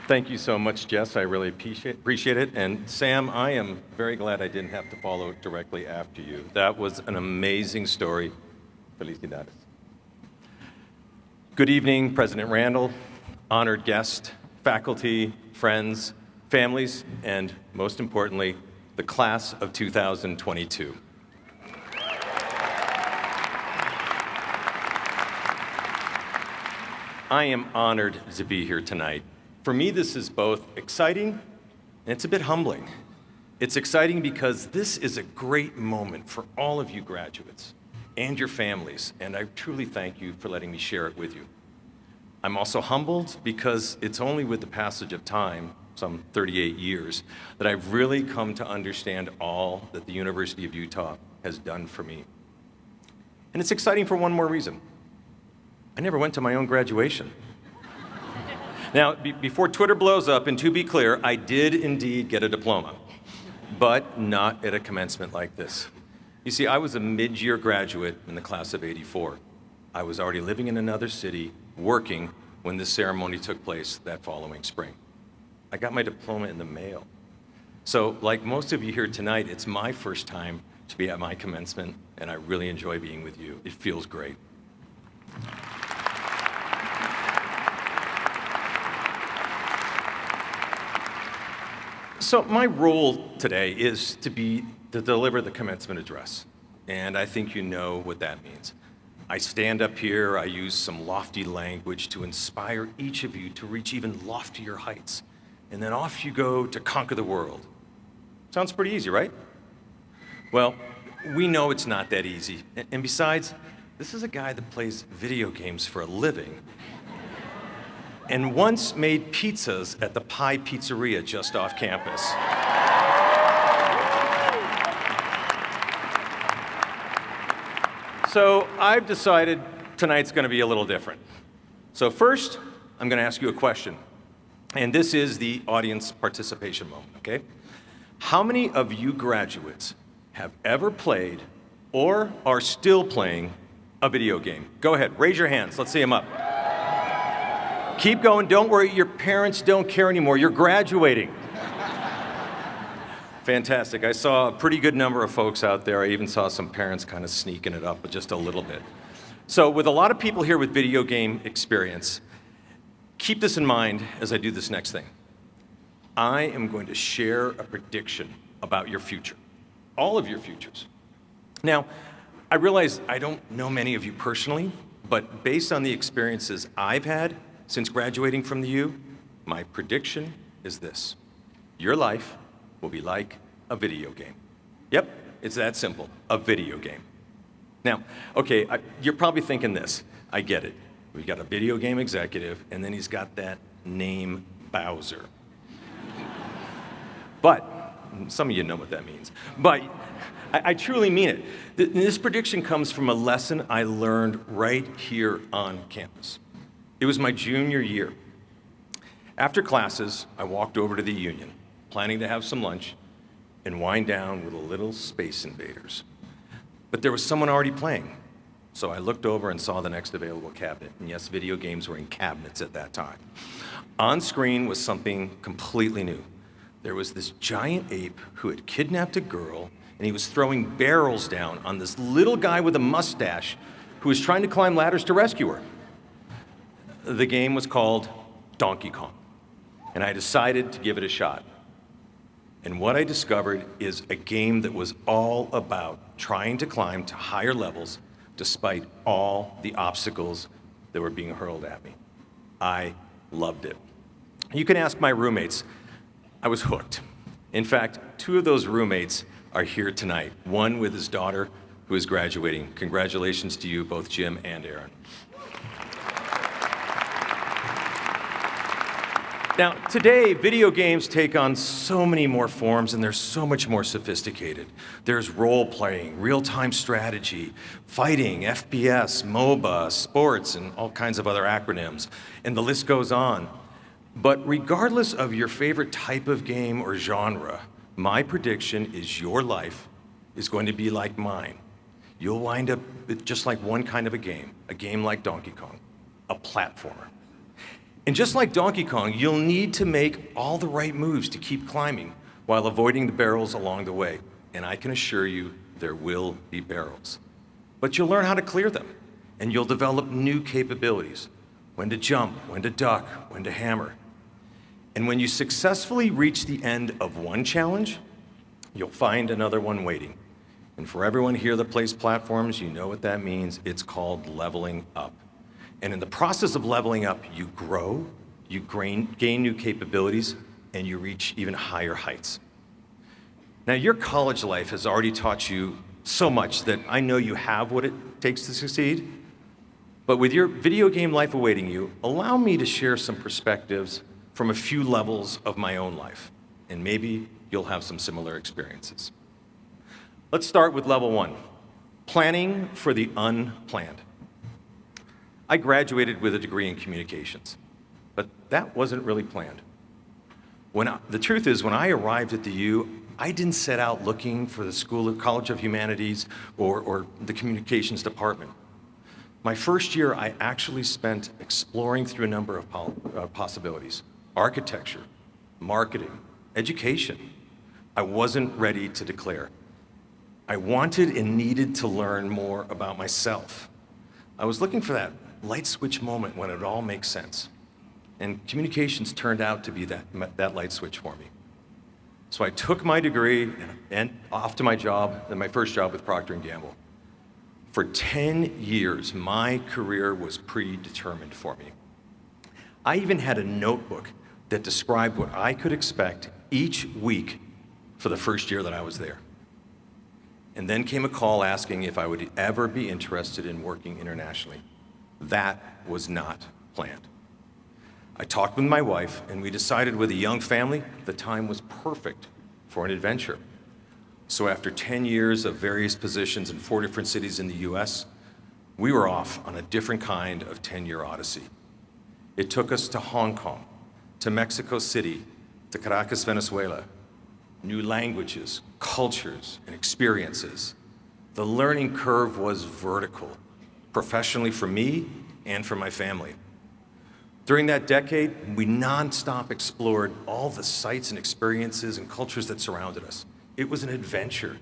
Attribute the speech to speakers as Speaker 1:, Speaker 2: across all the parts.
Speaker 1: Thank you so much, Jess. I really appreciate it. And Sam, I am very glad I didn't have to follow directly after you. That was an amazing story. Felicidades. Good evening, President Randall, honored guest, faculty, friends, families, and most importantly, the class of 2022. I am honored to be here tonight. For me, this is both exciting and it's a bit humbling. It's exciting because this is a great moment for all of you graduates and your families, and I truly thank you for letting me share it with you. I'm also humbled because it's only with the passage of time, some 38 years, that I've really come to understand all that the University of Utah has done for me. And it's exciting for one more reason. I never went to my own graduation. Now, before Twitter blows up, and to be clear, I did indeed get a diploma, but not at a commencement like this. You see, I was a mid-year graduate in the class of '84. I was already living in another city, working, when this ceremony took place that following spring. I got my diploma in the mail. So, like most of you here tonight, it's my first time to be at my commencement, and I really enjoy being with you. It feels great. So my role today is to deliver the commencement address, and I think you know what that means. I stand up here, I use some lofty language to inspire each of you to reach even loftier heights, and then off you go to conquer the world. Sounds pretty easy, right? Well, we know it's not that easy, and besides, this is a guy that plays video games for a living, and once made pizzas at the Pie Pizzeria just off campus. So I've decided tonight's going to be a little different. So first, I'm going to ask you a question, and this is the audience participation moment, okay? How many of you graduates have ever played or are still playing a video game? Go ahead, raise your hands, let's see them up. Keep going, don't worry, your parents don't care anymore, you're graduating. Fantastic, I saw a pretty good number of folks out there. I even saw some parents kind of sneaking it up just a little bit. So with a lot of people here with video game experience, keep this in mind as I do this next thing. I am going to share a prediction about your future, all of your futures. Now, I realize I don't know many of you personally, but based on the experiences I've had since graduating from the U, my prediction is this: your life will be like a video game. Yep, it's that simple, a video game. Now, okay, you're probably thinking this, I get it. We've got a video game executive, and then he's got that name Bowser. But, some of you know what that means, but I truly mean it. This prediction comes from a lesson I learned right here on campus. It was my junior year. After classes, I walked over to the Union, planning to have some lunch and wind down with a little Space Invaders. But there was someone already playing, so I looked over and saw the next available cabinet. And yes, video games were in cabinets at that time. On screen was something completely new. There was this giant ape who had kidnapped a girl, and he was throwing barrels down on this little guy with a mustache who was trying to climb ladders to rescue her. The game was called Donkey Kong, and I decided to give it a shot. And what I discovered is a game that was all about trying to climb to higher levels despite all the obstacles that were being hurled at me. I loved it. You can ask my roommates. I was hooked. In fact, two of those roommates are here tonight, one with his daughter who is graduating. Congratulations to you, both Jim and Aaron. Now, today, video games take on so many more forms, and they're so much more sophisticated. There's role-playing, real-time strategy, fighting, FPS, MOBA, sports, and all kinds of other acronyms, and the list goes on. But regardless of your favorite type of game or genre, my prediction is your life is going to be like mine. You'll wind up with just like one kind of a game like Donkey Kong, a platformer. And just like Donkey Kong, you'll need to make all the right moves to keep climbing while avoiding the barrels along the way. And I can assure you, there will be barrels. But you'll learn how to clear them, and you'll develop new capabilities: when to jump, when to duck, when to hammer. And when you successfully reach the end of one challenge, you'll find another one waiting. And for everyone here that plays platforms, you know what that means. It's called leveling up. And in the process of leveling up, you grow, you gain new capabilities, and you reach even higher heights. Now, your college life has already taught you so much that I know you have what it takes to succeed. But with your video game life awaiting you, allow me to share some perspectives from a few levels of my own life, and maybe you'll have some similar experiences. Let's start with level 1, planning for the unplanned. I graduated with a degree in communications, but that wasn't really planned. The truth is, when I arrived at the U, I didn't set out looking for the College of Humanities or the communications department. My first year, I actually spent exploring through a number of possibilities: architecture, marketing, education. I wasn't ready to declare. I wanted and needed to learn more about myself. I was looking for that light switch moment when it all makes sense. And communications turned out to be that light switch for me. So I took my degree and off to my job, my first job with Proctor Gamble. For 10 years, my career was predetermined for me. I even had a notebook that described what I could expect each week for the first year that I was there. And then came a call asking if I would ever be interested in working internationally. That was not planned. I talked with my wife, and we decided with a young family, the time was perfect for an adventure. So after 10 years of various positions in 4 different cities in the US, we were off on a different kind of 10-year odyssey. It took us to Hong Kong, to Mexico City, to Caracas, Venezuela. New languages, cultures, and experiences. The learning curve was vertical, professionally for me and for my family. During that decade, we nonstop explored all the sights and experiences and cultures that surrounded us. It was an adventure.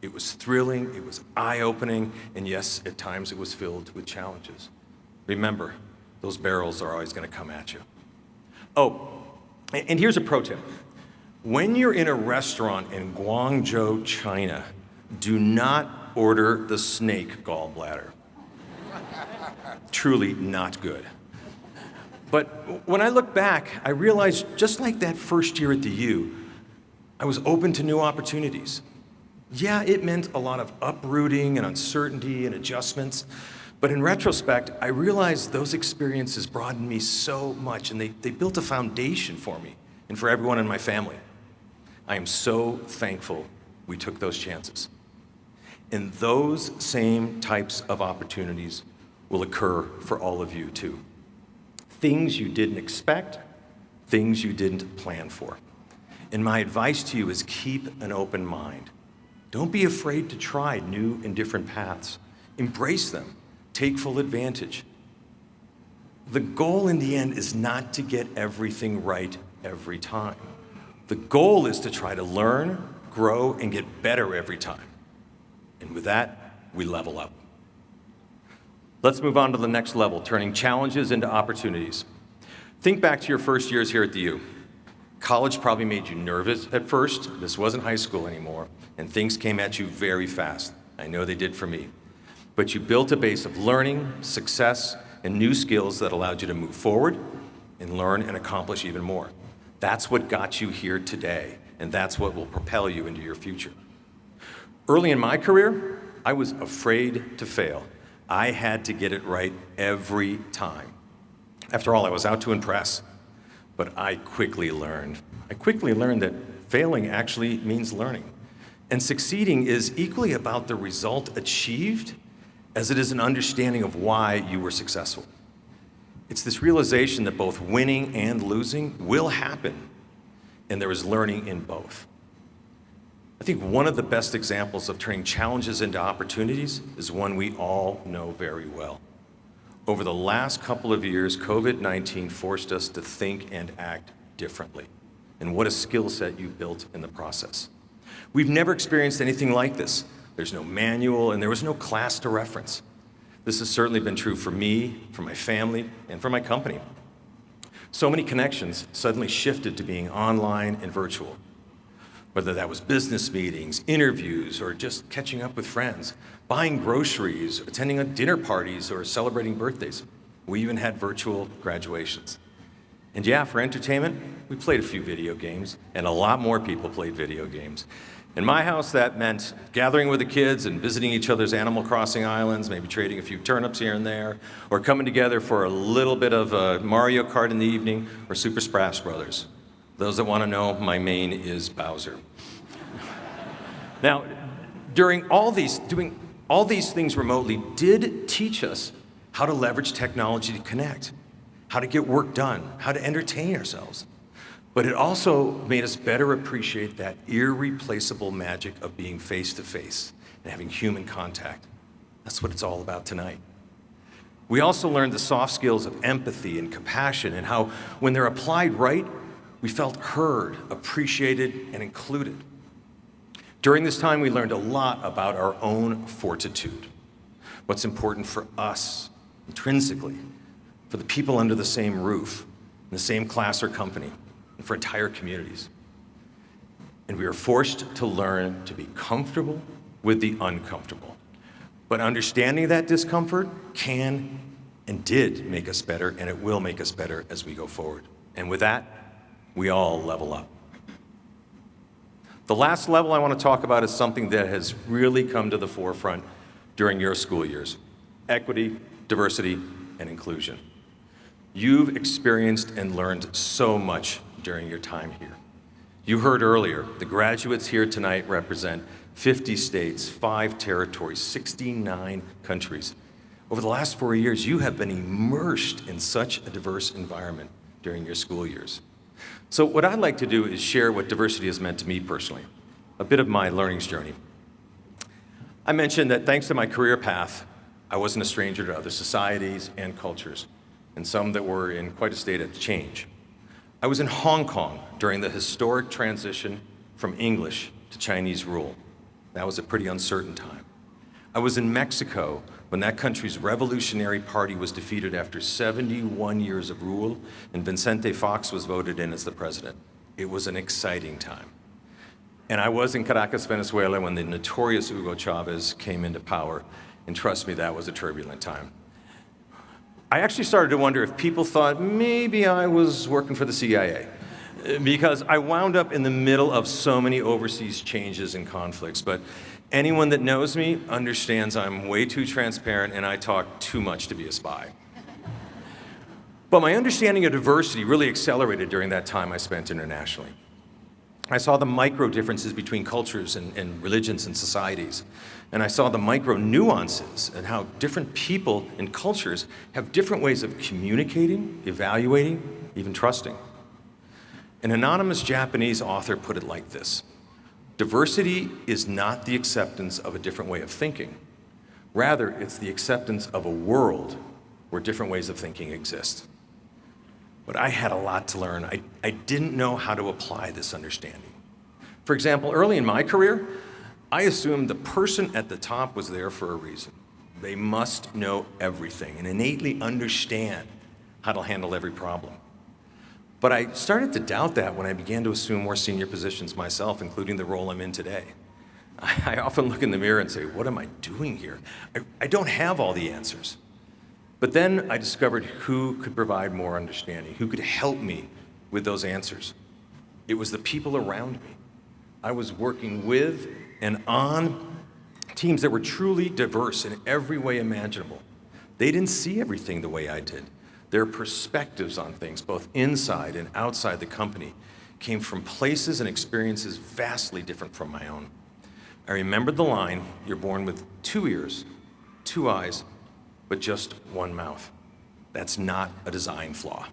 Speaker 1: It was thrilling, it was eye-opening, and yes, at times it was filled with challenges. Remember, those barrels are always going to come at you. Oh, and here's a pro tip. When you're in a restaurant in Guangzhou, China, do not order the snake gallbladder. Truly not good. But when I look back, I realized just like that first year at the U, I was open to new opportunities. Yeah, it meant a lot of uprooting and uncertainty and adjustments, but in retrospect, I realized those experiences broadened me so much, and they built a foundation for me and for everyone in my family. I am so thankful we took those chances. And those same types of opportunities will occur for all of you too. Things you didn't expect, things you didn't plan for. And my advice to you is keep an open mind. Don't be afraid to try new and different paths. Embrace them. Take full advantage. The goal in the end is not to get everything right every time. The goal is to try to learn, grow, and get better every time. And with that, we level up. Let's move on to the next level, turning challenges into opportunities. Think back to your first years here at the U. College probably made you nervous at first. This wasn't high school anymore, and things came at you very fast. I know they did for me. But you built a base of learning, success, and new skills that allowed you to move forward and learn and accomplish even more. That's what got you here today, and that's what will propel you into your future. Early in my career, I was afraid to fail. I had to get it right every time. After all, I was out to impress. But I quickly learned that failing actually means learning. And succeeding is equally about the result achieved as it is an understanding of why you were successful. It's this realization that both winning and losing will happen, and there is learning in both. I think one of the best examples of turning challenges into opportunities is one we all know very well. over the last couple of years, COVID-19 forced us to think and act differently. And what a skill set you built in the process. We've never experienced anything like this. There's no manual and there was no class to reference. This has certainly been true for me, for my family, and for my company. So many connections suddenly shifted to being online and virtual. Whether that was business meetings, interviews, or just catching up with friends, buying groceries, attending dinner parties, or celebrating birthdays. We even had virtual graduations. And yeah, for entertainment, we played a few video games, and a lot more people played video games. In my house, that meant gathering with the kids and visiting each other's Animal Crossing islands, maybe trading a few turnips here and there, or coming together for a little bit of Mario Kart in the evening, or Super Smash Brothers. Those that want to know, my main is Bowser. Now, doing all these things remotely did teach us how to leverage technology to connect, how to get work done, how to entertain ourselves. But it also made us better appreciate that irreplaceable magic of being face-to-face and having human contact. That's what it's all about tonight. We also learned the soft skills of empathy and compassion and how, when they're applied right, we felt heard, appreciated, and included. During this time, we learned a lot about our own fortitude, what's important for us intrinsically, for the people under the same roof, in the same class or company, and for entire communities. And we are forced to learn to be comfortable with the uncomfortable. But understanding that discomfort can and did make us better, and it will make us better as we go forward. And with that, we all level up. The last level I want to talk about is something that has really come to the forefront during your school years: equity, diversity, and inclusion. You've experienced and learned so much during your time here. You heard earlier, the graduates here tonight represent 50 states, 5 territories, 69 countries. Over the last 4 years, you have been immersed in such a diverse environment during your school years. So what I'd like to do is share what diversity has meant to me personally, a bit of my learning journey. I mentioned that thanks to my career path, I wasn't a stranger to other societies and cultures, and some that were in quite a state of change. I was in Hong Kong during the historic transition from English to Chinese rule. That was a pretty uncertain time. I was in Mexico when that country's revolutionary party was defeated after 71 years of rule, and Vicente Fox was voted in as the president. It was an exciting time. And I was in Caracas, Venezuela, when the notorious Hugo Chavez came into power, and trust me, that was a turbulent time. I actually started to wonder if people thought maybe I was working for the CIA, because I wound up in the middle of so many overseas changes and conflicts. But anyone that knows me understands I'm way too transparent and I talk too much to be a spy. But my understanding of diversity really accelerated during that time I spent internationally. I saw the micro differences between cultures and religions and societies. And I saw the micro nuances and how different people and cultures have different ways of communicating, evaluating, even trusting. An anonymous Japanese author put it like this: diversity is not the acceptance of a different way of thinking. Rather, it's the acceptance of a world where different ways of thinking exist. But I had a lot to learn. I didn't know how to apply this understanding. For example, early in my career, I assumed the person at the top was there for a reason. They must know everything and innately understand how to handle every problem. But I started to doubt that when I began to assume more senior positions myself, including the role I'm in today. I often look in the mirror and say, what am I doing here? I don't have all the answers. But then I discovered who could provide more understanding, who could help me with those answers. It was the people around me. I was working with and on teams that were truly diverse in every way imaginable. They didn't see everything the way I did. Their perspectives on things, both inside and outside the company, came from places and experiences vastly different from my own. I remembered the line, "You're born with 2 ears, 2 eyes, but just 1 mouth." That's not a design flaw.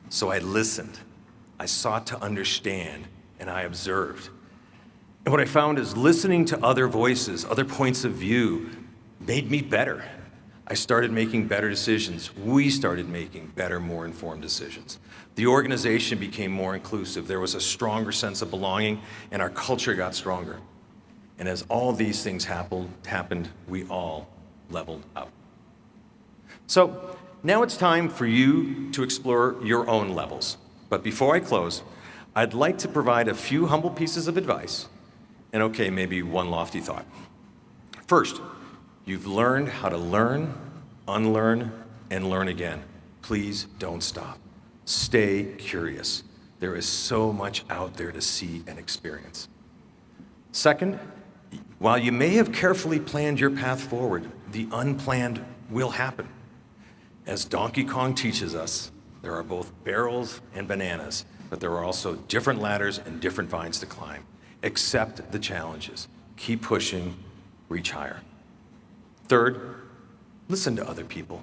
Speaker 1: So I listened, I sought to understand, and I observed. And what I found is listening to other voices, other points of view, made me better. I started making better decisions. We started making better, more informed decisions. The organization became more inclusive. There was a stronger sense of belonging, and our culture got stronger. And as all these things happened, we all leveled up. So now it's time for you to explore your own levels. But before I close, I'd like to provide a few humble pieces of advice, and okay, maybe one lofty thought. First, you've learned how to learn, unlearn, and learn again. Please don't stop. Stay curious. There is so much out there to see and experience. Second, while you may have carefully planned your path forward, the unplanned will happen. As Donkey Kong teaches us, there are both barrels and bananas, but there are also different ladders and different vines to climb. Accept the challenges. Keep pushing, reach higher. Third, listen to other people.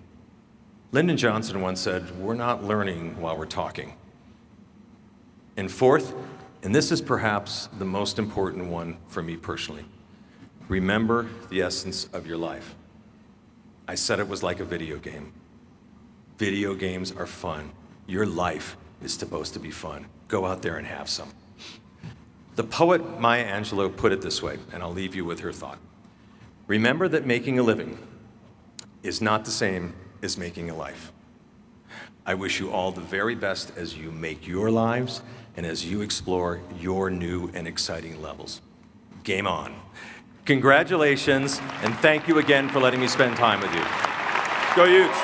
Speaker 1: Lyndon Johnson once said, "We're not learning while we're talking." And fourth, and this is perhaps the most important one for me personally, remember the essence of your life. I said it was like a video game. Video games are fun. Your life is supposed to be fun. Go out there and have some. The poet Maya Angelou put it this way, and I'll leave you with her thought. Remember that making a living is not the same as making a life. I wish you all the very best as you make your lives and as you explore your new and exciting levels. Game on. Congratulations, and thank you again for letting me spend time with you. Go Utes!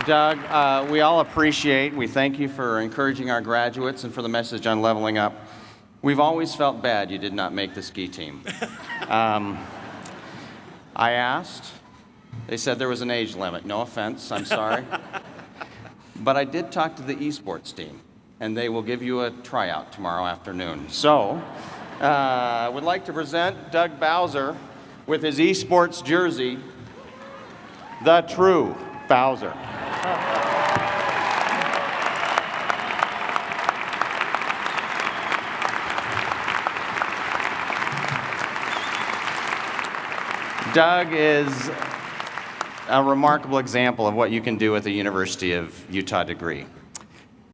Speaker 2: Doug, we all appreciate, we thank you for encouraging our graduates and for the message on leveling up. We've always felt bad you did not make the ski team. I asked, they said there was an age limit. No offense, I'm sorry. But I did talk to the esports team, and they will give you a tryout tomorrow afternoon. So, I would like to present Doug Bowser with his esports jersey, the true Bowser. Doug is a remarkable example of what you can do with a University of Utah degree.